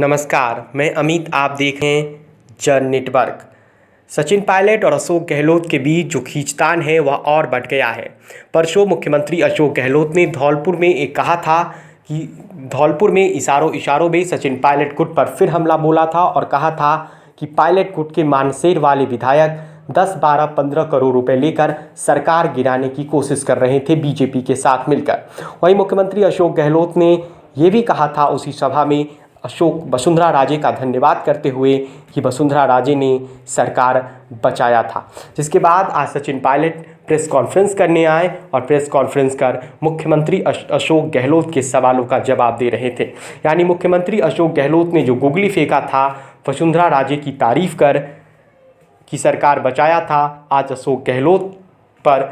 नमस्कार, मैं अमित। आप देख रहे हैं जन नेटवर्क। सचिन पायलट और अशोक गहलोत के बीच जो खींचतान है वह और बढ़ गया है। परसों मुख्यमंत्री अशोक गहलोत ने धौलपुर में एक कहा था कि धौलपुर में इशारों में सचिन पायलट गुट पर फिर हमला बोला था और कहा था कि पायलट गुट के मानसेर वाले विधायक 10, 12, 15 करोड़ रुपए लेकर सरकार गिराने की कोशिश कर रहे थे बीजेपी के साथ मिलकर। वहीं मुख्यमंत्री अशोक गहलोत ने ये भी कहा था उसी सभा में वसुंधरा राजे का धन्यवाद करते हुए कि वसुंधरा राजे ने सरकार बचाया था। जिसके बाद आज सचिन पायलट प्रेस कॉन्फ्रेंस करने आए और प्रेस कॉन्फ्रेंस कर मुख्यमंत्री अशोक गहलोत के सवालों का जवाब दे रहे थे। यानी मुख्यमंत्री अशोक गहलोत ने जो गुगली फेंका था वसुंधरा राजे की तारीफ कर कि सरकार बचाया था, आज अशोक गहलोत पर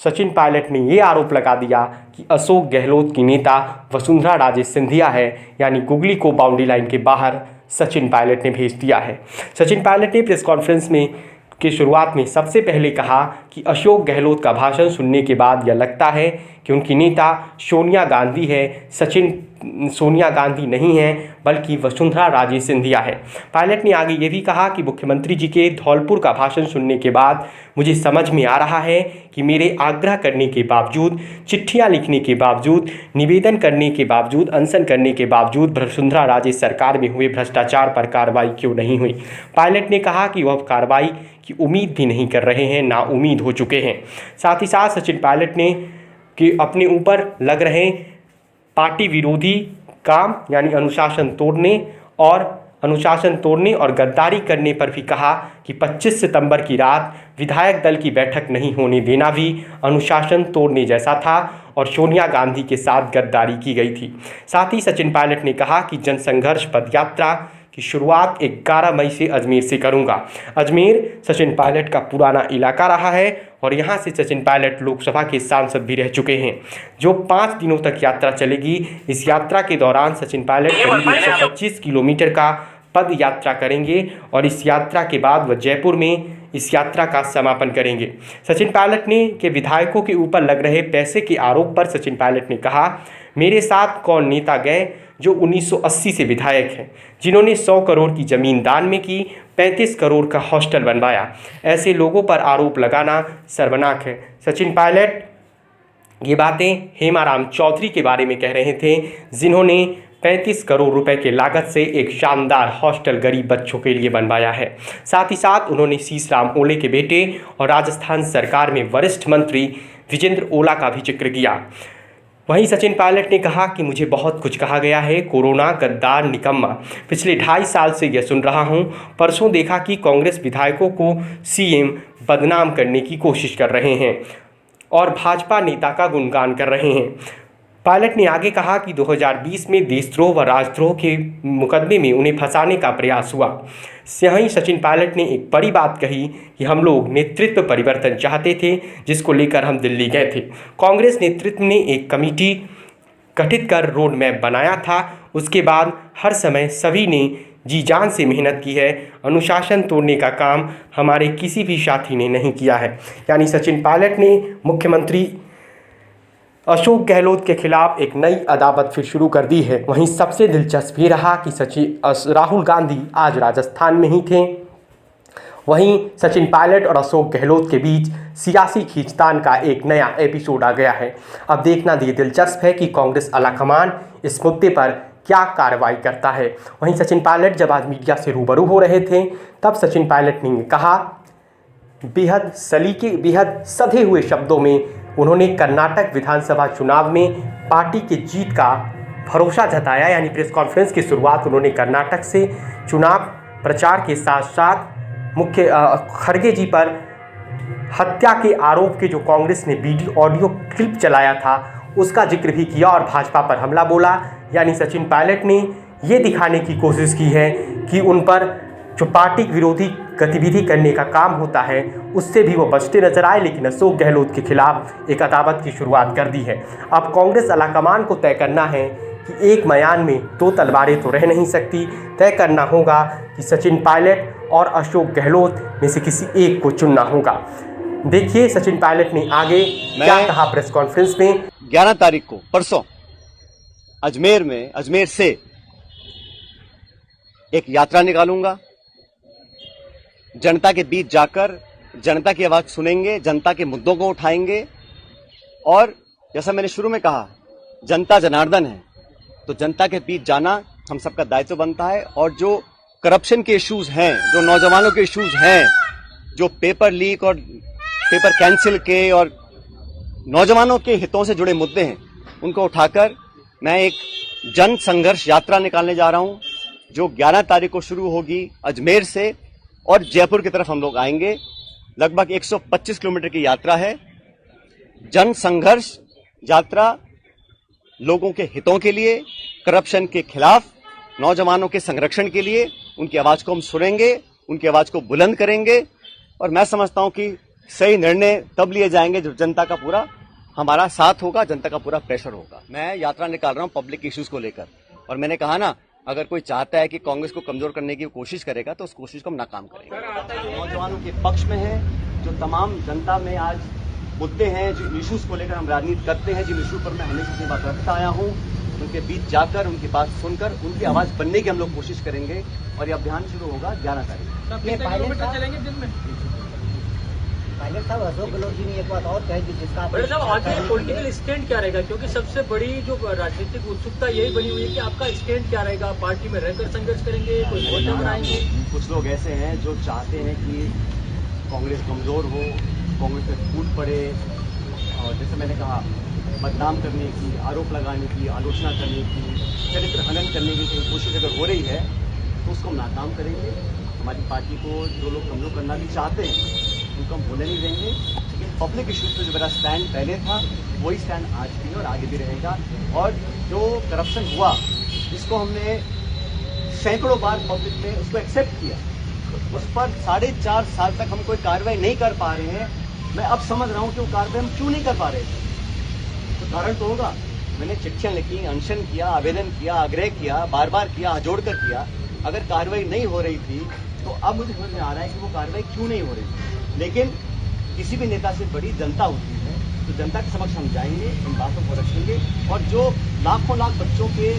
सचिन पायलट ने ये आरोप लगा दिया कि अशोक गहलोत की नेता वसुंधरा राजे सिंधिया है। यानी गुगली को बाउंड्री लाइन के बाहर सचिन पायलट ने भेज दिया है। सचिन पायलट ने प्रेस कॉन्फ्रेंस में की शुरुआत में सबसे पहले कहा कि अशोक गहलोत का भाषण सुनने के बाद यह लगता है कि उनकी नेता सोनिया गांधी है। सचिन सोनिया गांधी नहीं है बल्कि वसुंधरा राजे सिंधिया है। पायलट ने आगे ये भी कहा कि मुख्यमंत्री जी के धौलपुर का भाषण सुनने के बाद मुझे समझ में आ रहा है कि मेरे आग्रह करने के बावजूद, चिट्ठियां लिखने के बावजूद, निवेदन करने के बावजूद, अनशन करने के बावजूद वसुंधरा राजे सरकार में हुए भ्रष्टाचार पर कार्रवाई क्यों नहीं हुई। पायलट ने कहा कि वह कार्रवाई की उम्मीद भी नहीं कर रहे हैं, ना उम्मीद हो चुके हैं। साथ ही साथ सचिन पायलट ने कि अपने ऊपर लग रहे पार्टी विरोधी काम यानी अनुशासन तोड़ने और गद्दारी करने पर भी कहा कि 25 सितंबर की रात विधायक दल की बैठक नहीं होने देना भी अनुशासन तोड़ने जैसा था और सोनिया गांधी के साथ गद्दारी की गई थी। साथ ही सचिन पायलट ने कहा कि जनसंघर्ष पदयात्रा की शुरुआत 11 मई से अजमेर से करूंगा। अजमेर सचिन पायलट का पुराना इलाका रहा है और यहां से सचिन पायलट लोकसभा के सांसद भी रह चुके हैं। जो 5 दिनों तक यात्रा चलेगी, इस यात्रा के दौरान सचिन पायलट करीब 125 किलोमीटर का पद यात्रा करेंगे और इस यात्रा के बाद वह जयपुर में इस यात्रा का समापन करेंगे। सचिन पायलट ने के विधायकों के ऊपर लग रहे पैसे के आरोप पर सचिन पायलट ने कहा, मेरे साथ कौन नेता गए जो 1980 से विधायक हैं, जिन्होंने 100 करोड़ की ज़मीन दान में की, 35 करोड़ का हॉस्टल बनवाया। ऐसे लोगों पर आरोप लगाना शर्मनाक है। सचिन पायलट ये बातें हेमाराम चौधरी के बारे में कह रहे थे, जिन्होंने 35 करोड़ रुपए के लागत से एक शानदार हॉस्टल गरीब बच्चों के लिए बनवाया है। साथ ही साथ उन्होंने शीशराम ओले के बेटे और राजस्थान सरकार में वरिष्ठ मंत्री विजेंद्र ओला का भी जिक्र किया। वहीं सचिन पायलट ने कहा कि मुझे बहुत कुछ कहा गया है, कोरोना, गद्दार, निकम्मा। पिछले 2.5 साल से यह सुन रहा हूं। परसों देखा कि कांग्रेस विधायकों को सीएम बदनाम करने की कोशिश कर रहे हैं और भाजपा नेता का गुणगान कर रहे हैं। पायलट ने आगे कहा कि 2020 में देशद्रोह व राजद्रोह के मुकदमे में उन्हें फंसाने का प्रयास हुआ। यहीं सचिन पायलट ने एक बड़ी बात कही कि हम लोग नेतृत्व परिवर्तन चाहते थे, जिसको लेकर हम दिल्ली गए थे। कांग्रेस नेतृत्व ने एक कमेटी गठित कर रोड मैप बनाया था। उसके बाद हर समय सभी ने जी जान से मेहनत की है। अनुशासन तोड़ने का काम हमारे किसी भी साथी ने नहीं किया है। यानी सचिन पायलट ने मुख्यमंत्री अशोक गहलोत के खिलाफ एक नई अदावत फिर शुरू कर दी है। वहीं सबसे दिलचस्प ये रहा कि राहुल गांधी आज राजस्थान में ही थे। वहीं सचिन पायलट और अशोक गहलोत के बीच सियासी खींचतान का एक नया एपिसोड आ गया है। अब देखना ये दिलचस्प है कि कांग्रेस आलाकमान इस मुद्दे पर क्या कार्रवाई करता है। वहीं सचिन पायलट जब आज मीडिया से रूबरू हो रहे थे तब सचिन पायलट ने कहा, बेहद सधे हुए शब्दों में उन्होंने कर्नाटक विधानसभा चुनाव में पार्टी के जीत का भरोसा जताया। यानी प्रेस कॉन्फ्रेंस की शुरुआत उन्होंने कर्नाटक से चुनाव प्रचार के साथ साथ मुख्य खड़गे जी पर हत्या के आरोप के जो कांग्रेस ने वीडियो ऑडियो क्लिप चलाया था उसका जिक्र भी किया और भाजपा पर हमला बोला। यानी सचिन पायलट ने ये दिखाने की कोशिश की है कि उन पर जो पार्टी विरोधी गतिविधि करने का काम होता है उससे भी वो बचते नजर आए। लेकिन अशोक गहलोत के खिलाफ एक अदावत की शुरुआत कर दी है। अब कांग्रेस आलाकमान को तय करना है कि एक म्यान में 2 तलवारें तो रह नहीं सकती। तय करना होगा कि सचिन पायलट और अशोक गहलोत में से किसी एक को चुनना होगा। देखिए सचिन पायलट ने आगे क्या कहा प्रेस कॉन्फ्रेंस में। 11 तारीख को परसों अजमेर से एक यात्रा निकालूंगा। जनता के बीच जाकर जनता की आवाज सुनेंगे, जनता के मुद्दों को उठाएंगे। और जैसा मैंने शुरू में कहा, जनता जनार्दन है, तो जनता के बीच जाना हम सबका दायित्व बनता है। और जो करप्शन के इश्यूज हैं, जो नौजवानों के इश्यूज हैं, जो पेपर लीक और पेपर कैंसिल के और नौजवानों के हितों से जुड़े मुद्दे हैं, उनको उठाकर मैं एक जन संघर्ष यात्रा निकालने जा रहा हूं, जो 11 तारीख को शुरू होगी अजमेर से और जयपुर की तरफ हम लोग आएंगे। लगभग 125 किलोमीटर की यात्रा है। जन संघर्ष यात्रा लोगों के हितों के लिए, करप्शन के खिलाफ, नौजवानों के संरक्षण के लिए। उनकी आवाज को हम सुनेंगे, उनकी आवाज को बुलंद करेंगे। और मैं समझता हूं कि सही निर्णय तब लिए जाएंगे जब जनता का पूरा हमारा साथ होगा, जनता का पूरा प्रेशर होगा। मैं यात्रा निकाल रहा हूं पब्लिक इश्यूज को लेकर, और मैंने कहा ना, अगर कोई चाहता है कि कांग्रेस को कमजोर करने की कोशिश करेगा तो उस कोशिश को हम नाकाम करेंगे। नौजवानों के पक्ष में है, जो तमाम जनता में आज मुद्दे हैं, जो इश्यूज को लेकर हम राजनीति करते हैं, जिन इशू पर मैं हमेशा अपनी बात रखता आया हूं, उनके बीच जाकर, उनकी बात सुनकर, उनकी आवाज बनने की हम लोग कोशिश करेंगे। और ये अभियान शुरू होगा 11 तारीख। चलेंगे दिन में। पायलट साहब, अशोक गहलोत जी ने एक बात और कही जिसका आगे पॉलिटिकल स्टैंड क्या रहेगा, क्योंकि सबसे बड़ी जो राजनीतिक उत्सुकता यही बनी हुई है कि आपका स्टैंड क्या रहेगा, पार्टी में रहकर संघर्ष करेंगे, कोई मोर्चा बनाएंगे। कुछ लोग ऐसे हैं जो चाहते हैं कि कांग्रेस कमजोर हो, कांग्रेस पे फूट पड़े, और जैसे मैंने कहा, बदनाम करने की, आरोप लगाने की, आलोचना करने की, चरित्र हनन करने की कोई कोशिश अगर हो रही है तो उसको हम नाकाम करेंगे। हमारी पार्टी को जो लोग कमजोर करना भी चाहते हैं उनको हम होने नहीं देंगे। लेकिन पब्लिक इश्यूज पे जो मेरा स्टैंड पहले था, वही स्टैंड आज भी और आगे भी रहेगा। और जो करप्शन हुआ, जिसको हमने सैकड़ों बार पब्लिक में उसको एक्सेप्ट किया, उस पर 4.5 साल तक हम कोई कार्रवाई नहीं कर पा रहे हैं। मैं अब समझ रहा हूं कि वो कार्रवाई हम क्यों नहीं कर पा रहे थे। तो कारण तो होगा। मैंने चिट्ठियां लिखी, अनशन किया, आवेदन किया, आग्रह किया, बार बार किया, हाथ जोड़कर किया। अगर कार्रवाई नहीं हो रही थी तो अब मुझे समझ में आ रहा है कि वो कार्रवाई क्यों नहीं हो रही थी। लेकिन किसी भी नेता से बड़ी जनता होती है, तो जनता के समक्ष हम जाएंगे, इन बातों को रखेंगे। और जो लाखों लाख बच्चों के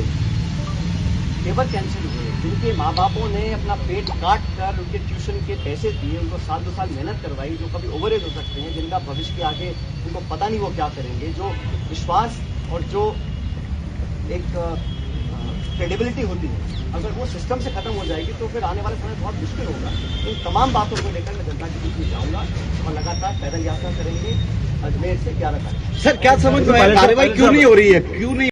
पेपर कैंसिल हुए, जिनके माँ बापों ने अपना पेट काट कर उनके ट्यूशन के पैसे दिए, उनको 2 साल मेहनत करवाई, जो कभी ओवरेज हो सकते हैं, जिनका भविष्य के आगे उनको पता नहीं वो क्या करेंगे, जो विश्वास और जो एक क्रेडिबिलिटी होती है, अगर वो सिस्टम से खत्म हो जाएगी तो फिर आने वाले समय बहुत मुश्किल होगा। इन तमाम बातों को लेकर मैं जनता के बीच में जाऊंगा और लगातार पैदल यात्रा करेंगे अजमेर से 11 तारीख। सर, क्या समझ में आया कार्रवाई क्यों नहीं हो रही है, क्यों नहीं